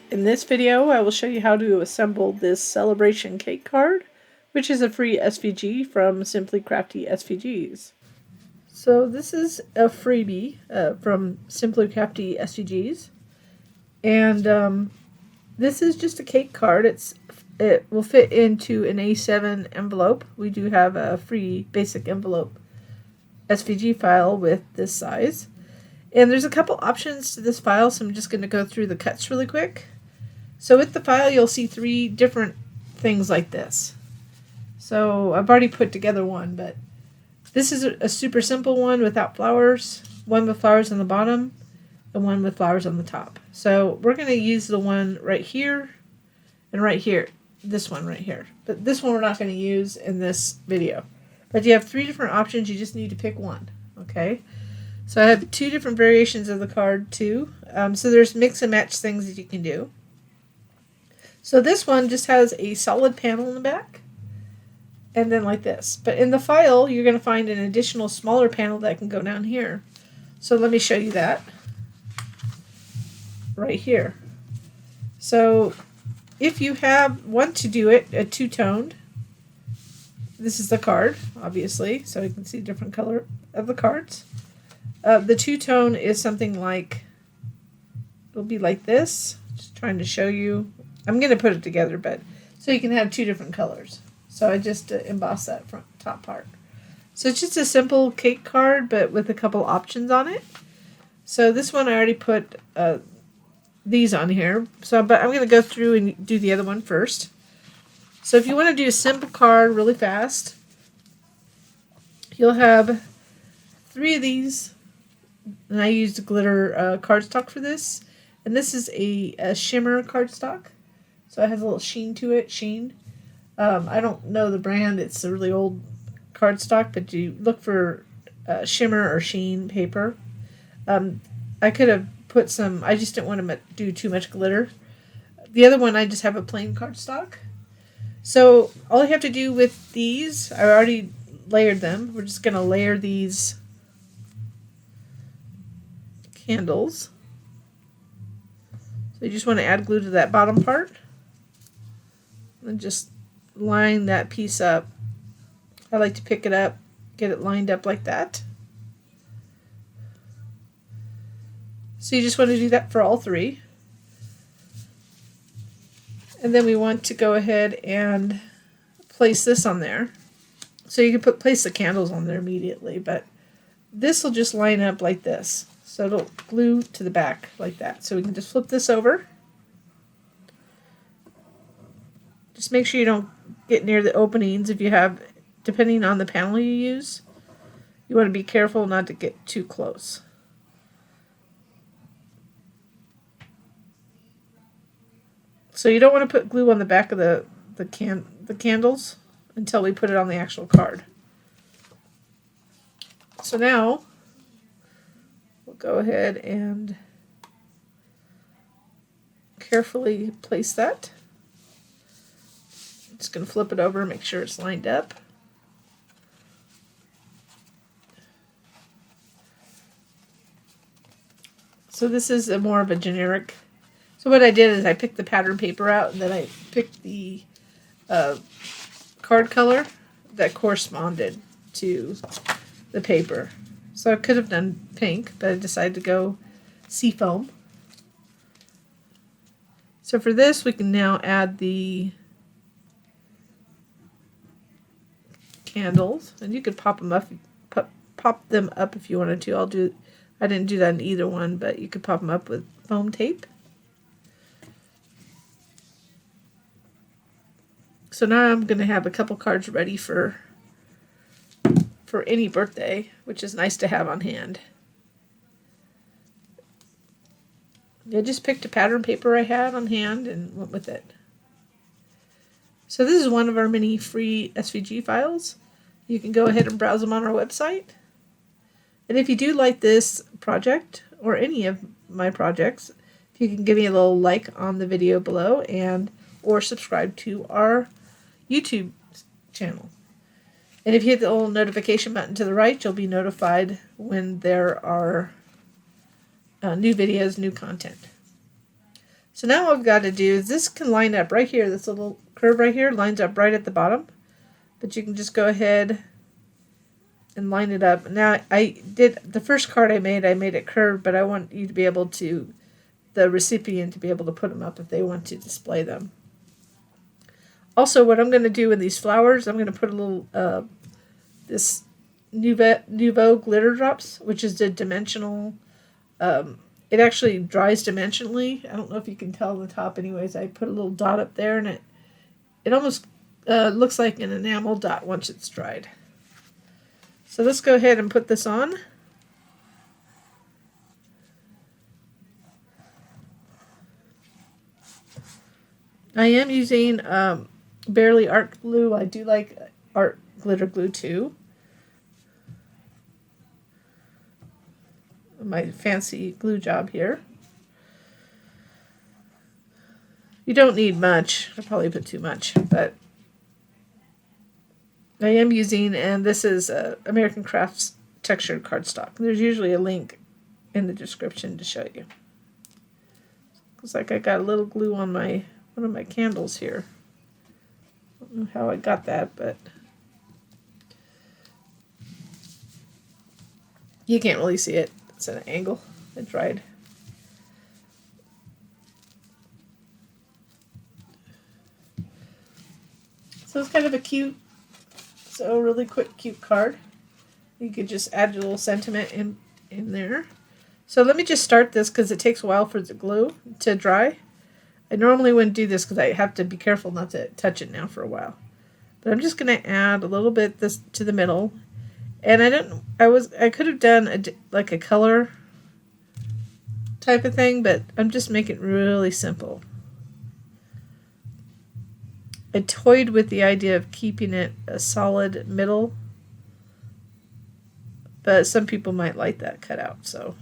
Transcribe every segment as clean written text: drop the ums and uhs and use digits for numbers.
In this video, I will show you how to assemble this celebration cake card, which is a free SVG from Simply Crafty SVGs. So this is a freebie from Simply Crafty SVGs, and this is just a cake card. It will fit into an A7 envelope. We do have a free basic envelope SVG file with this size. And there's a couple options to this file, so I'm just going to go through the cuts really quick. So with the file, you'll see 3 different things like this. So I've already put together one, but this is a super simple one without flowers, one with flowers on the bottom, and one with flowers on the top. So we're going to use the one right here and right here, this one right here. But this one we're not going to use in this video. But you have 3 different options, you just need to pick one, okay? So I have 2 different variations of the card too. So there's mix and match things that you can do. So this one just has a solid panel in the back, and then like this. But in the file, you're going to find an additional smaller panel that can go down here. So let me show you that right here. So if you want to do it a two-toned, this is the card, obviously, so you can see different color of the cards. The two-tone is something like, it'll be like this. Just trying to show you. I'm going to put it together, but so you can have 2 different colors. So I just embossed that front top part. So it's just a simple cake card, but with a couple options on it. So this one I already put these on here. But I'm going to go through and do the other one first. So if you want to do a simple card really fast, you'll have 3 of these. And I used glitter cardstock for this. And this is a shimmer cardstock. So it has a little sheen to it. I don't know the brand. It's a really old cardstock, but you look for shimmer or sheen paper. I could have put some, I just didn't want to do too much glitter. The other one, I just have a plain cardstock. So all you have to do with these, I already layered them. We're just going to layer these candles. So you just want to add glue to that bottom part. And just line that piece up. I like to pick it up, get it lined up like that. So you just want to do that for all 3. And then we want to go ahead and place this on there. So you can place the candles on there immediately, but this will just line up like this. So it'll glue to the back like that. So we can just flip this over. Just make sure you don't get near the openings if you have, depending on the panel you use. You want to be careful not to get too close. So you don't want to put glue on the back of the candles until we put it on the actual card. So now we'll go ahead and carefully place that. Just going to flip it over and make sure it's lined up. So this is more of a generic. So what I did is I picked the pattern paper out, and then I picked the card color that corresponded to the paper. So I could have done pink, but I decided to go seafoam. So for this, we can now add the candles, and you could pop them up if you wanted to. I didn't do that in either one, but you could pop them up with foam tape. So now I'm going to have a couple cards ready for any birthday, which is nice to have on hand. I just picked a pattern paper I had on hand and went with it. So this is one of our many free SVG files. You can go ahead and browse them on our website. And if you do like this project or any of my projects, if you can give me a little like on the video below or subscribe to our YouTube channel. And if you hit the little notification button to the right, you'll be notified when there are new videos, new content. So now what I've got to do is this can line up right here. This little curve right here lines up right at the bottom. But you can just go ahead and line it up. Now I did the first card I made it curved, but I want you to be able to, the recipient to be able to put them up if they want to display them. Also, what I'm going to do with these flowers, I'm going to put a little, this Nouveau glitter drops, which is the dimensional, it actually dries dimensionally. I don't know if you can tell on the top anyways. I put a little dot up there, and it almost looks like an enamel dot once it's dried. So let's go ahead and put this on. I am using Barely Art Glue. I do like art glitter glue too. My fancy glue job here. You don't need much. I probably put too much, but I am using, and this is American Crafts textured cardstock. There's usually a link in the description to show you. Looks like I got a little glue on one of my candles here. I don't know how I got that, but you can't really see it. It's at an angle. It dried. So it's kind of a cute, really quick, cute card. You could just add your little sentiment in there. So let me just start this because it takes a while for the glue to dry. I normally wouldn't do this because I have to be careful not to touch it now for a while. But I'm just going to add a little bit this to the middle. And I could have done like a color type of thing, but I'm just making it really simple. I toyed with the idea of keeping it a solid middle, but some people might like that cut out, so.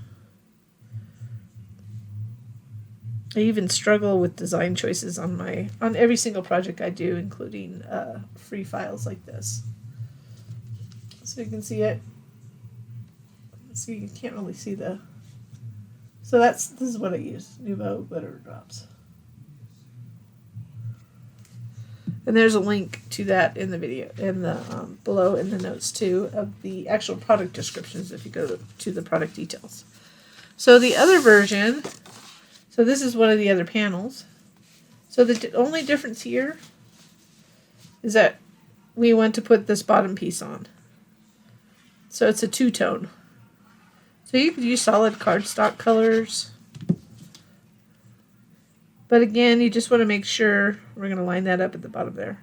I even struggle with design choices on every single project I do, including free files like this. So you can see it. See, you can't really see the. So this is what I use, Nouveau glitter drops. And there's a link to that in the video, in the below in the notes too, of the actual product descriptions if you go to the product details. So the other version, so this is one of the other panels. So the only difference here is that we want to put this bottom piece on. So it's a two-tone. So you could use solid cardstock colors. But again, you just want to make sure, we're going to line that up at the bottom there.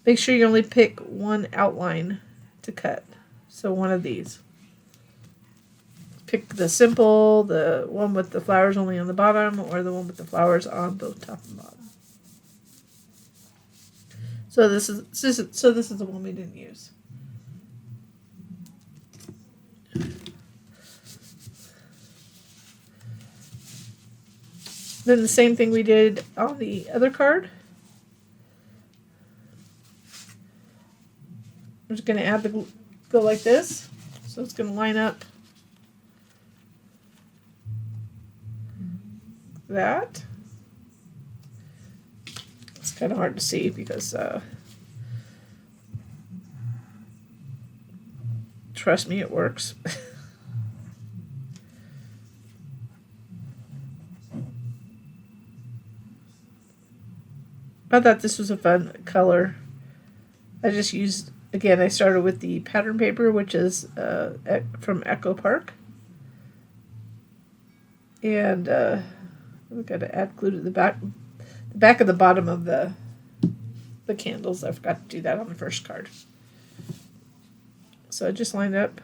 Make sure you only pick one outline to cut. So one of these. Pick the simple, the one with the flowers only on the bottom, or the one with the flowers on both top and bottom. So this is the one we didn't use. Then the same thing we did on the other card. I'm just going to add go like this. So it's going to line up that. It's kind of hard to see because trust me, it works. I thought this was a fun color. I just used, again, I started with the pattern paper, which is from Echo Park. And we've got to add glue to the back of the bottom of the candles. I forgot to do that on the first card. So I just lined up.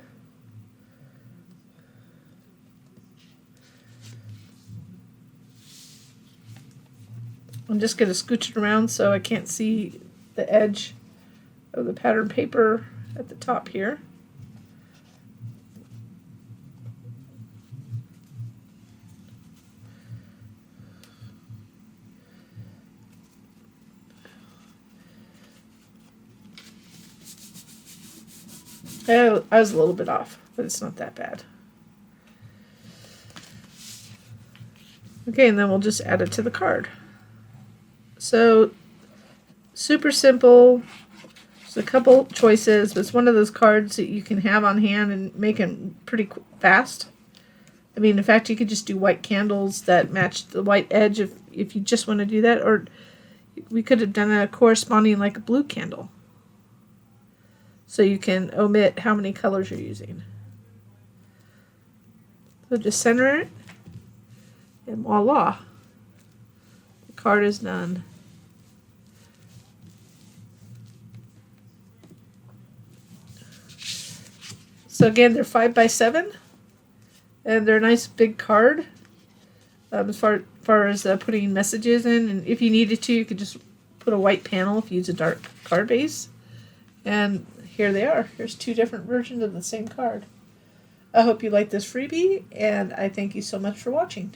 I'm just going to scooch it around so I can't see the edge of the pattern paper at the top here. I was a little bit off, but it's not that bad. Okay, and then we'll just add it to the card. So, super simple. There's a couple choices, but it's one of those cards that you can have on hand and make it pretty fast. I mean, in fact, you could just do white candles that match the white edge if you just want to do that, or we could have done a corresponding like a blue candle. So you can omit how many colors you're using. So just center it, and voila, the card is done. So again, they're 5x7, and they're a nice big card. As far as putting messages in, and if you needed to, you could just put a white panel if you use a dark card base. And here they are. Here's two different versions of the same card. I hope you like this freebie, and I thank you so much for watching.